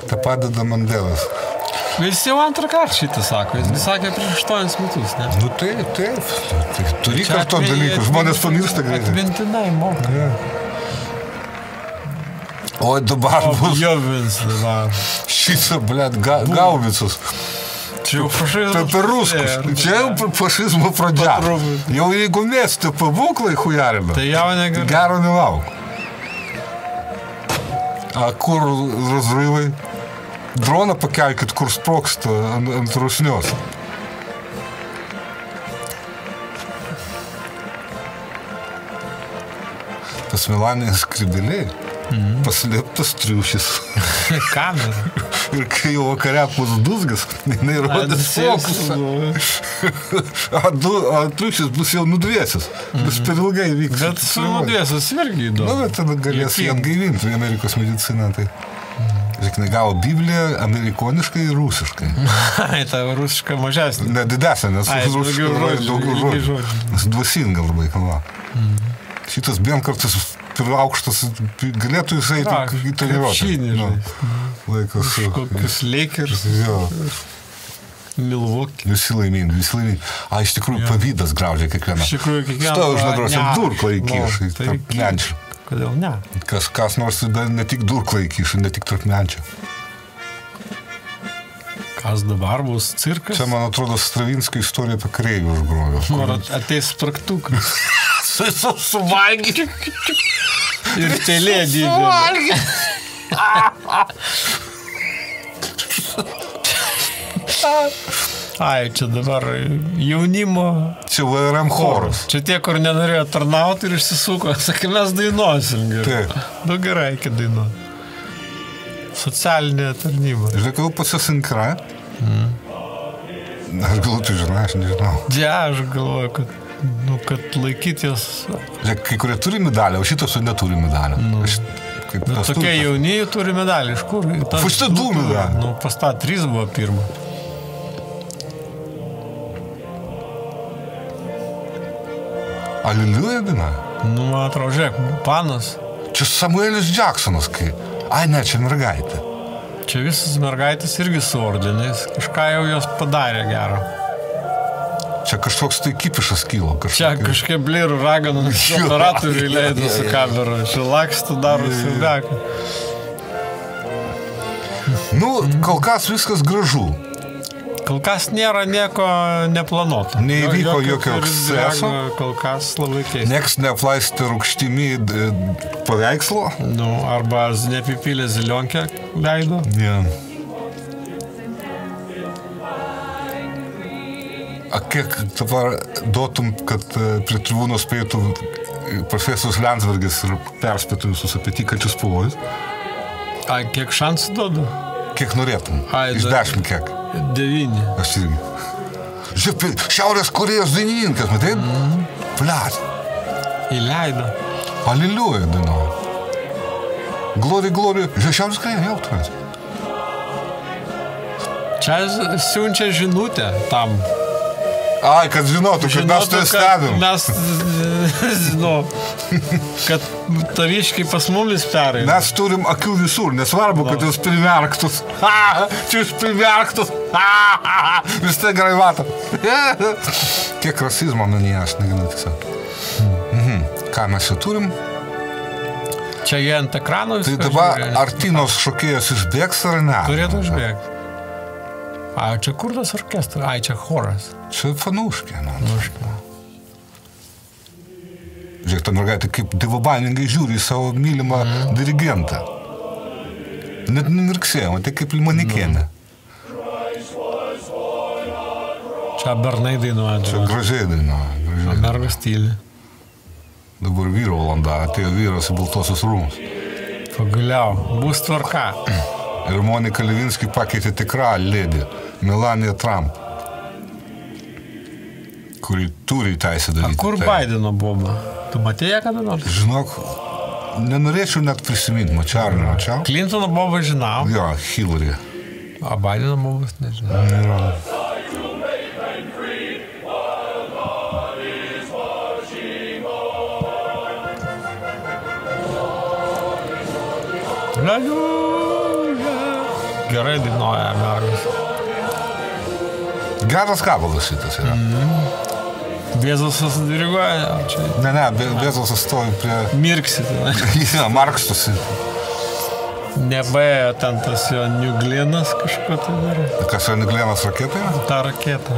Ta padeda Mandelas. Visi jau antrą kartą šitą sako, jis sakė prieš 8 metus, ne? Nu taip. Turi karto dalykų, žmonės pamiršta greitai. Atmintinai moka. Ja. O dabar bus... Jovins dabar. Šitą, blėt, gaubicus. Čia jau fašizmas. Per ruskus. Čia jau fašizmo pradžia. Jau jeigu mėsti pabūklai hujarime, tai jau negali. Gero nelauk. A kur razrывai? Droną pakelkit, kur sproksta ant rusnios. Pas Melanijos skribeliai paslėptas triušis. Kamera. Ir kai jau vakare pusduzgas, jinai rodės fokusą. A triušis bus jau nudvėsis. Bus per ilgai vyks. Bet su nudvėsis irgi įdomu. Nu, bet tada galės jį atgaivinti Amerikos medicina. Tai. Žiūrėk, gavo Bibliją amerikoniškai ir rusiškai. Ta rusiška mažesnė. Ne, didesnė, nes rusiškai daugiau žodžių. Nes dvasinga labai kalba. Šitas bent kartas per aukštas galėtų jisai į treniruotę. Laikas. Kokius Lakers. Jo. Milwaukee. Visi laimingi. A, iš tikrųjų pavydas graužia kiekvieną. Iš tikrųjų kiekvieną. Stovi už nugaros ir durklą įkiša. Tarp menčių. Kodėl ne? Kas nors ne tik durklą įkiša, ne tik tarp menčių. Kas dabar bus cirkas? Čia, man atrodo, Stravinskio istorija apie kareivių užgrovė. Kur ateis spragtukas. Suvalgyti. Ir telė didelė. Ai, čia dabar jaunimo... Čia VRM choras. Čia tie, kur nenorėjo tarnauti ir išsisuko. Sakė, mes dainuosim gerai. Nu gerai, kai dainuoti. Socialinė tarnyba. Žiūrėk, jau pasisinkra. Aš galvoju, tu žinai, aš nežinau. Ja, aš galvoju, kad laikytis... Žiūrėk, kai kurie turi medalį, o šitas neturi medalį. Tokie jauni turi medalį. Iš kur? Šitą 2 medalį. Nu, pas tą 3 buvo pirma. Aliliuja daina? Nu, man atrodo, žiūrėk, panas. Čia Samuelis Jacksonas, kai... Ai, ne, čia mergaitė. Čia visas mergaitės irgi su ordinais. Kažką jau jos padarė gerą. Čia kažkoks tai kipišas kilo. Čia kažkaip blirų raganų operatoriui leido su kamera. Čia lakstų daro siubeką. Nu, kol kas viskas gražu. Kol kas nėra nieko neplanuoto. Neįvyko jokio eksceso. Kol kas labai keista. Nieks neaplaistė rūgštimi paveikslo. Nu, arba nepipylė zilionkę leido. Yeah. A kiek dabar duotum, kad prie tribūnos spėtų profesorius Landsbergis ir perspėtų visus apie tykančius pavojus? A, kiek šansų duodu? Kiek norėtum? Iš 10 kiek? 9. Aš irgi. Žiūrėk, Šiaurės Korėjos dainininkas, matai? Plet. Įleido. Aliliuja dainuoja. Glory, glory. Žiūrėk, Šiaurės Korėja jau turės. Čia siunčia žinutę tam. Ai, kad žinotų, kad mes tai stebim. Mes, kad taviškai pas mumis perai. Mes turim akių visur, nesvarbu, kad jūs primerktus. Čia jūs primerktus. Vis tai gerai mato. Kiek rasizmo manyje, aš neginu tiesiog. Ką mes čia turim? Čia jie ant ekrano viską. Tai dabar Artinos šokėjas išbėgs ar ne? Turėtų išbėgti. A, čia kur tas orkestras? Ai, čia choras. Čia fanuškė, man. Žiūrėk, ta mergaitė kaip dievobaimingai žiūri į savo mylimą dirigentą. Net numirksėjo, tai kaip manikėnė. Čia bernai dainuoja. Čia gražiai dainuoja. Mergas tyli. Dabar vyro valanda, atėjo vyras į Baltuosius rūmus. Pagaliau, bus tvarka. Ir Monika Levinsky pakeitė tikrą lėdį, Melania Trump, kuri turi teisę daryti. A kur Bideno boba? Tu matėjai kada nors? Žinok, nenorėčiau net prisiminti, mačiau ar nemačiau. Clintono bobą žinau. Jo, Hillary. A Bideno bobas nežinau. Nėra. Gerai dainuoja Mergas. Geras gabalas šitas yra. Bezosas diriguoja. Ne, Bezosas stovi prie... Mirksite. Ja, markstusi. Nebaėjo ten tas jo Niuglinas kažko tai darė. Kas yra Niuglinas raketa? Ta raketa.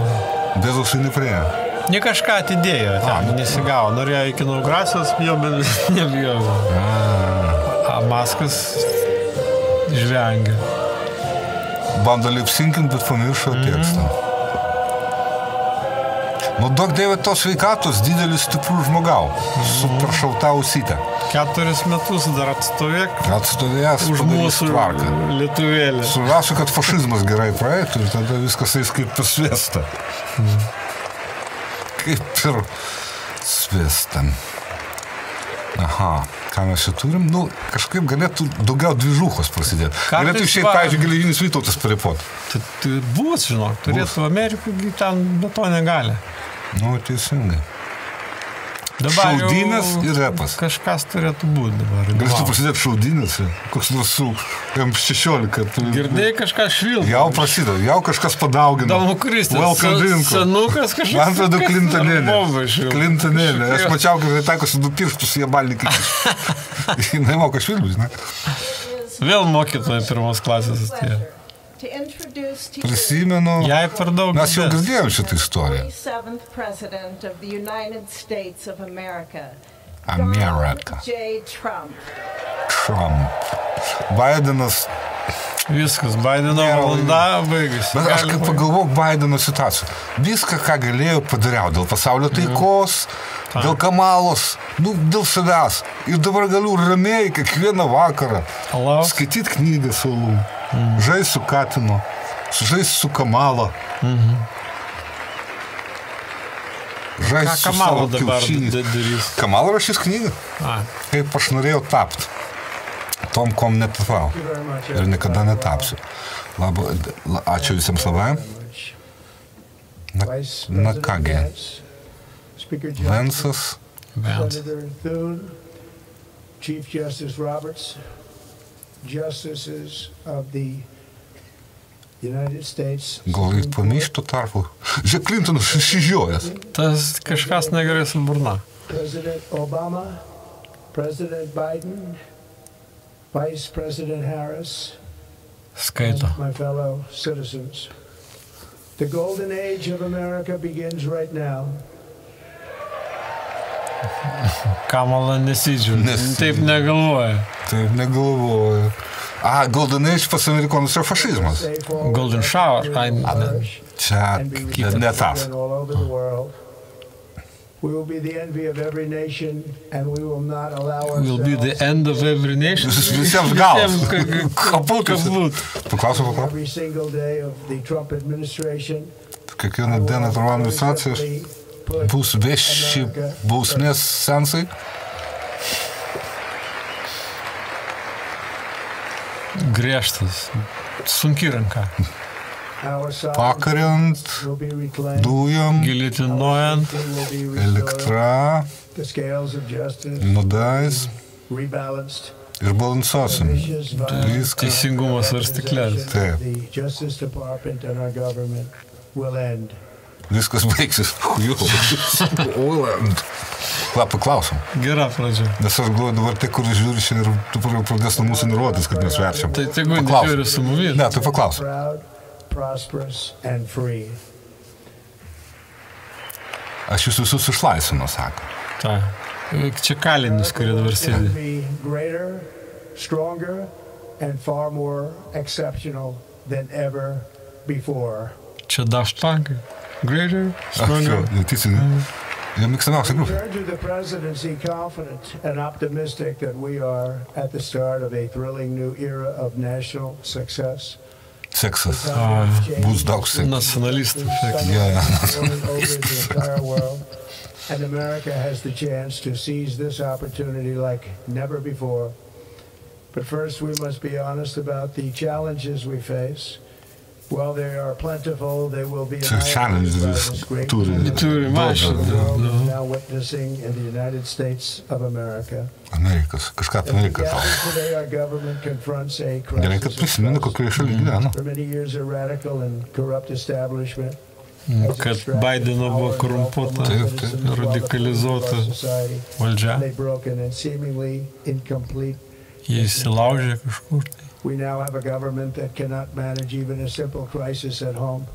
Bezosui nepriejo. Ne kažką atidėjo, ten nesigavo. Norėjo iki inauguracijos, jo, bet nebijo. Maskas žvengia. Bando lipsinkint, bet pamiršo tekstą. Nu, duok Dieve tos sveikatos, didelis stiprų žmogau. Super šalta ausytė. 4 metus dar atstovėk. Atstovėjęs už mūsų tvarką. Lietuvėlį. Svarbiausia, kad fašizmas gerai praeitų ir tada viskas eis kaip per sviestą. Kaip ir sviestą. Aha, ką mes čia turim? Nu, kažkaip galėtų daugiau dvižuchos prasidėti. Galėtų išeit, pavyzdžiui, Geležinis Vytautas paripot. Tai bus, žinok, turėtų Amerikų, ten be to negali. Nu, teisingai. Dabar šaudynės ir repas. Kažkas turėtų būti dabar. Galėtų prasidėti šaudynės, koks nors su M16. Girdėjai kažką švilpą? Jau prasideda, jau kažkas padaugino. Damu Kristas, senukas kažkas. Man atrodo Klintonėlė. Klintonėlė. Aš mačiau, kad tai taikosi 2 pirštus į balnikai. Jinai moka švilpus, ne? Vėl mokytoja 1 klasės atėjo. Prisimenu, jai per daug mes jau girdėjom šitą istoriją. Amerika. Trump. Bidenas. Viskas, Bideno valanda baigėsi. Bet aš kaip pagalvok Bideno situaciją. Viską, ką galėjo, padariau. Dėl pasaulio taikos, dėl Kamalos, nu, dėl savęs. Ir dabar galiu ramiai kiekvieną vakarą skaityti knygą su Alum. Žaist su Katino, žaist su Kamala. Žaist su savo kiaušiniais. Kamala rašys knygą. Kaip aš norėjau tapti. Tom, kom netapau. Ir niekada netapsiu. Ačiū visiems labai. Na kągi. Vensas. Chief Justice Roberts, Justices of the United States. Gal ir pamyštų tarpu. Žiūrėk, Clintonas išsižiojęs. Tas kažkas negerai su burna. President Obama, President Biden, Vice President Harris, skaito. My fellow citizens. The golden age of America begins right now. Kamala nesidžiūrė. Taip negalvoja. Taip negalvoja. Golden Age pas amerikonus yra fašizmas. Golden Shower. Čia ne tas. We will be the envy of every nation and we will not allow ourselves. Will be the end of every nation. Visiems galas. Kaput. Paklausiu. Every single day of the Trump administration. Kiekvieną dieną Trump administracijos bus vieši bausmės sensai. Griežtas. Sunki ranka. Pakariant, dujom, gilitinuojant, elektra, nudais ir balansuosim. Teisingumo svarstyklės. Taip. Viskas baigsis. Paklausom. Gera pradžia. Nes aš galvoju dabar tie, kuris žiūri čia ir dabar pradės nuo mūsų nurodys, kad mes verčiam. Tai tegu nežiūri su mumis. Ne, tai paklausom. Aš jūs visus išlaisvinu, sako. Ta. Čia kalinius, kurie dabar sėdi. Čia Daft Punk. Greater, stronger. Teisingai. Jie mėgstamiausia grupė. To the presidency confident and optimistic that we are at the start of a thrilling new era of national success. Seksas. Bus daug seksas. Nacionalistų. And America has the chance to seize this opportunity like never before. But first we must be honest about the challenges we face While they are plentiful, they will be Challenge this Turi mašinų. now witnessing in the United States of America. Amerikos, kažką apie Ameriką. Today our government confronts a Gerai, kad prisimenu, kokioje šalyje gyveno. For many years a radical and corrupt establishment. Kad Baideno buvo korumpuota, radikalizuota valdžia. Jie įsilaužė kažkur. We now have a government that cannot manage even a simple crisis at home.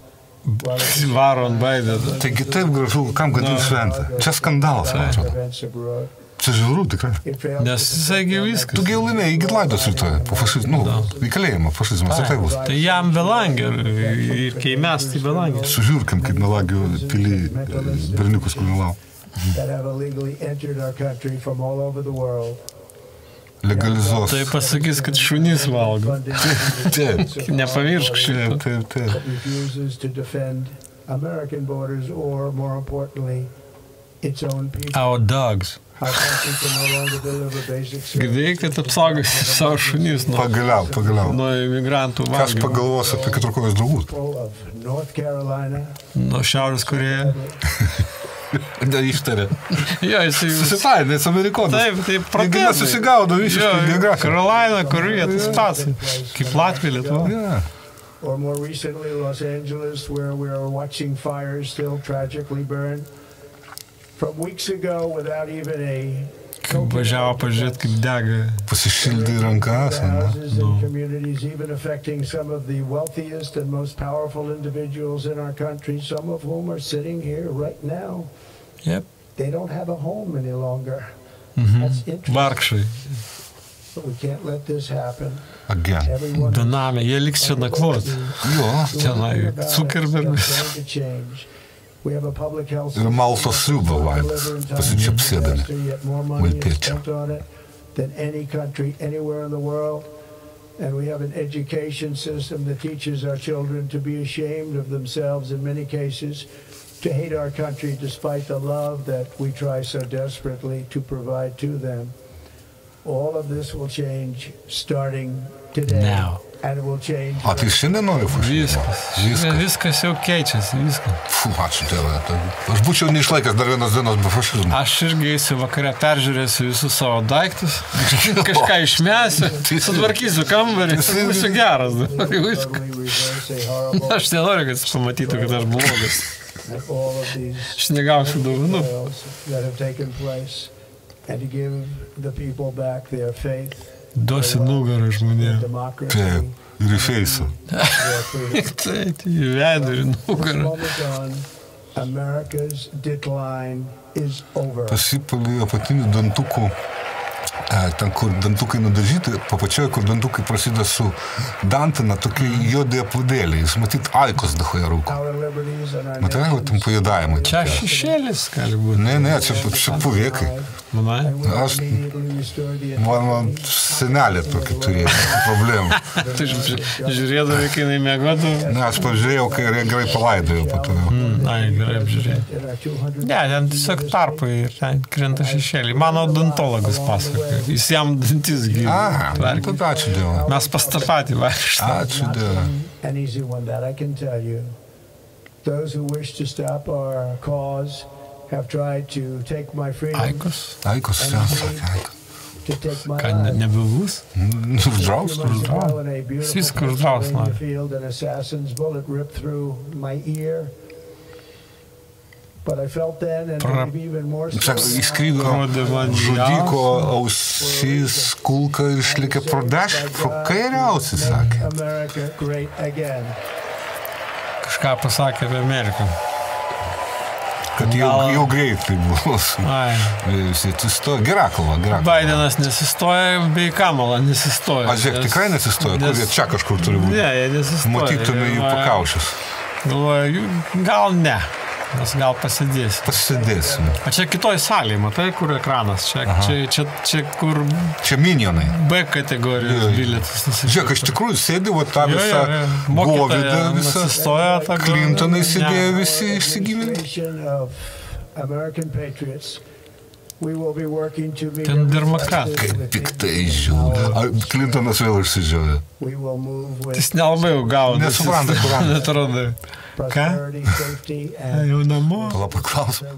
Varo ant Baideno. Taigi taip gražu, kam gadint šventę. Čia skandalas, man atrodo. Čia žiauru tikrai. Nes jisai viskas. Tu gi laimėjai į laidos rytoj, po fašizmą, į kalėjimą, fašizmas ir tai bus. Tai jam belangė ir kai mes tai belangė. Sužiūrkim, kaip melagių pily berniukus, kur melau. Legalizuos. Tai pasakys, kad šunys valgo. Taip. Nepaviršk šitą. Taip. Our dogs. Girdėjai, kad apsaugos savo šunys Pagaliau. Nuo imigrantų valgymo. Kas pagalvos apie keturkojus draugus? Nuo Šiaurės Korėja. Neištarė. Jo, jisai Susipainė, jis amerikonas. Taip, Jeigu nesusigaudo visiškai geografiją. Carolina, Korėja, tas pats. Kaip Latvija, Lietuva. Yeah. Or more recently, Los Angeles, where we are watching fires still tragically burn. From weeks ago, without even a Važiavo pažiūrėti, kaip dega. Pasišildė rankas. houses and communities, even affecting some of the wealthiest and most powerful individuals in our country, some of whom are sitting here right now. Yep. They don't have a home any longer. That's interesting. Vargšai. But we can't let this happen. Again. Everyone Benamė, jie liks čia nakvoti. Jo. Tenai Zuckerbergas. Ir Maltos sriubą valgys, pasičiapsėdami. Maltiečių. Than any country anywhere in the world. And we have an education system that teaches our children to be ashamed of themselves in many cases, to hate our country despite the love that we try so desperately to provide to them. All of this will change starting today. Now. And it will change. A tai šiandien noriu fašizmą? Viskas jau keičiasi, viskas. Fu, ačiū Dievui. Aš būčiau neišlaikęs dar vienos dienos be fašizmo. Aš irgi eisiu vakare, peržiūrėsiu visus savo daiktus, kažką išmesiu, sutvarkysiu kambarį, būsiu geras. Aš nenoriu, kad jis pamatytų, kad aš blogas. Aš negausiu dovanų. Duosi nugarą žmonėm. Taip, ir į feisą. Taip, į veidą ir nugarą. Pasipalį apatinių dantukų, ten kur dantukai nudažyti, papačioje, kur dantukai prasideda su dantina, tokie juodai apludėliai. Jis matyt Aikos dahoje rūko. Matai, va, tam pajudavimai. Čia šešėlis gali būti. Ne, čia puvėkai. Manai? Aš, man senelė tokį turėjo problemų. Tai žiūrėdavai, kai jinai mėgotų? Ne, aš pažiūrėjau, kai gerai palaidojau po to. Ai, gerai apžiūrėjau. Ne, ten tiesiog tarpai ir ten krenta šešėliai. Mano odontologas pasakoja. Jis jam dantis gyvė. Tada ačiū Dievui. Mes pas tą patį vaikštą. Ačiū Dievui. Those who wish to stop our cause have tried to take my freedom. Aikos, ten sakė, To take my ką, nebebus? Uždraus. Viską uždraus, na. An assassin's bullet ripped through my ear. But I felt then, and maybe even more so. Įskrydo žudiko ausys, kulka ir išlikė pro kairiausiai, sakė. America great again. Kažką pasakė apie Ameriką. Kad jau greitai bus. Visi atsistoja. Gera kalba. Baidenas nesistoja, bei Kamala nesistoja. A, žiūrėk, tikrai nesistoja, kur jie čia kažkur turi būti. Ne, jie nesistoja. Matytume jų pakaušius. Galvoju, gal ne. Mes gal Pasidėsime. O čia kitoj salėje, matai, kur ekranas? Čia kur... Čia minionai. B kategorijos bilietus. Žiūrėk, iš tikrųjų sėdi, va tą visą Govidą, visą Clintonai sėdėjo visi išsigyvėliai. Ten dermakat. Kaip piktai žiūri. Clintonas vėl išsižiūrė. Jis nelabai jau gauna. Nesupranta, kur. Atrodo. Ką? Jau namo. Pala paklausim.